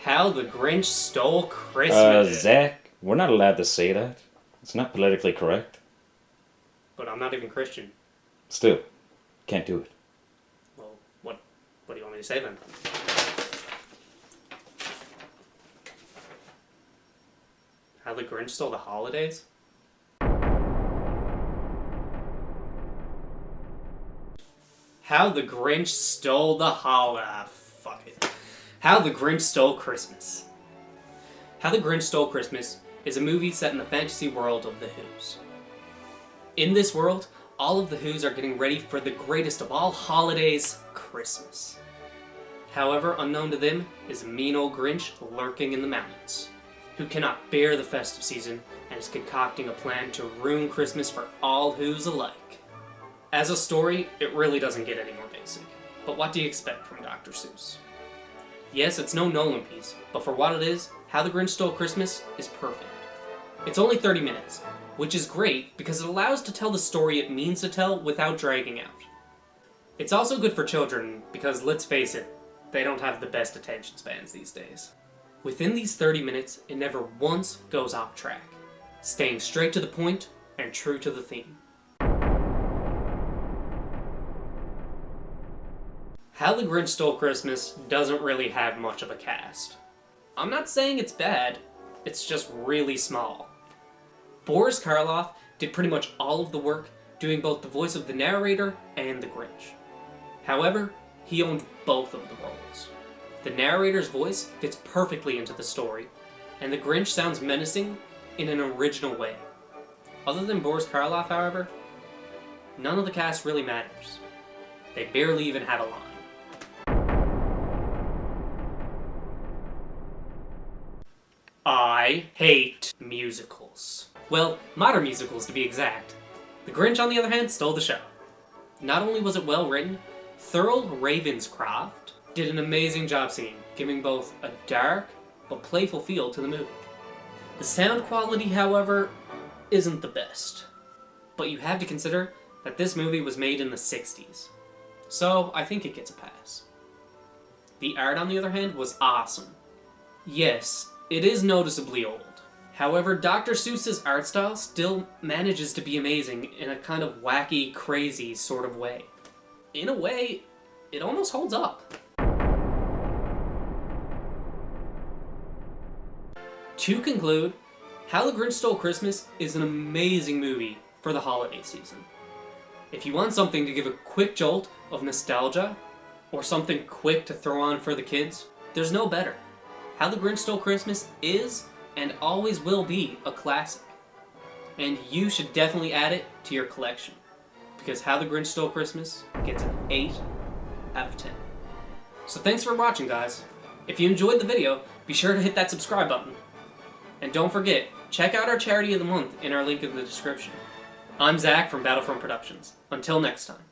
How the Grinch Stole Christmas. Zack, we're not allowed to say that. It's not politically correct. But I'm not even Christian. Still, can't do it. Well, what do you want me to say then? How the Grinch Stole the Holidays? How the Grinch Stole the fuck it. How the Grinch Stole Christmas. How the Grinch Stole Christmas is a movie set in the fantasy world of the Who's. In this world, all of the Who's are getting ready for the greatest of all holidays, Christmas. However, unknown to them is a mean old Grinch lurking in the mountains, who cannot bear the festive season and is concocting a plan to ruin Christmas for all Who's alike. As a story, it really doesn't get any more basic, but what do you expect from Dr. Seuss? Yes, it's no Nolan piece, but for what it is, How the Grinch Stole Christmas is perfect. It's only 30 minutes, which is great because it allows to tell the story it means to tell without dragging out. It's also good for children because, let's face it, they don't have the best attention spans these days. Within these 30 minutes, it never once goes off track, staying straight to the point and true to the theme. How the Grinch Stole Christmas doesn't really have much of a cast. I'm not saying it's bad, it's just really small. Boris Karloff did pretty much all of the work, doing both the voice of the narrator and the Grinch. However, he owned both of the roles. The narrator's voice fits perfectly into the story, and the Grinch sounds menacing in an original way. Other than Boris Karloff, however, none of the cast really matters. They barely even have a line. I hate musicals. Well, modern musicals to be exact. The Grinch, on the other hand, stole the show. Not only was it well written, Thurl Ravenscroft did an amazing job singing, giving both a dark but playful feel to the movie. The sound quality, however, isn't the best. But you have to consider that this movie was made in the 60s. So I think it gets a pass. The art, on the other hand, was awesome. Yes, it is noticeably old. However, Dr. Seuss's art style still manages to be amazing in a kind of wacky, crazy sort of way. In a way, it almost holds up. To conclude, How the Grinch Stole Christmas is an amazing movie for the holiday season. If you want something to give a quick jolt of nostalgia, or something quick to throw on for the kids, there's no better. How the Grinch Stole Christmas is, and always will be, a classic. And you should definitely add it to your collection, because How the Grinch Stole Christmas gets an 8 out of 10. So thanks for watching, guys. If you enjoyed the video, be sure to hit that subscribe button. And don't forget, check out our charity of the month in our link in the description. I'm Zack from Battlefront Productions. Until next time.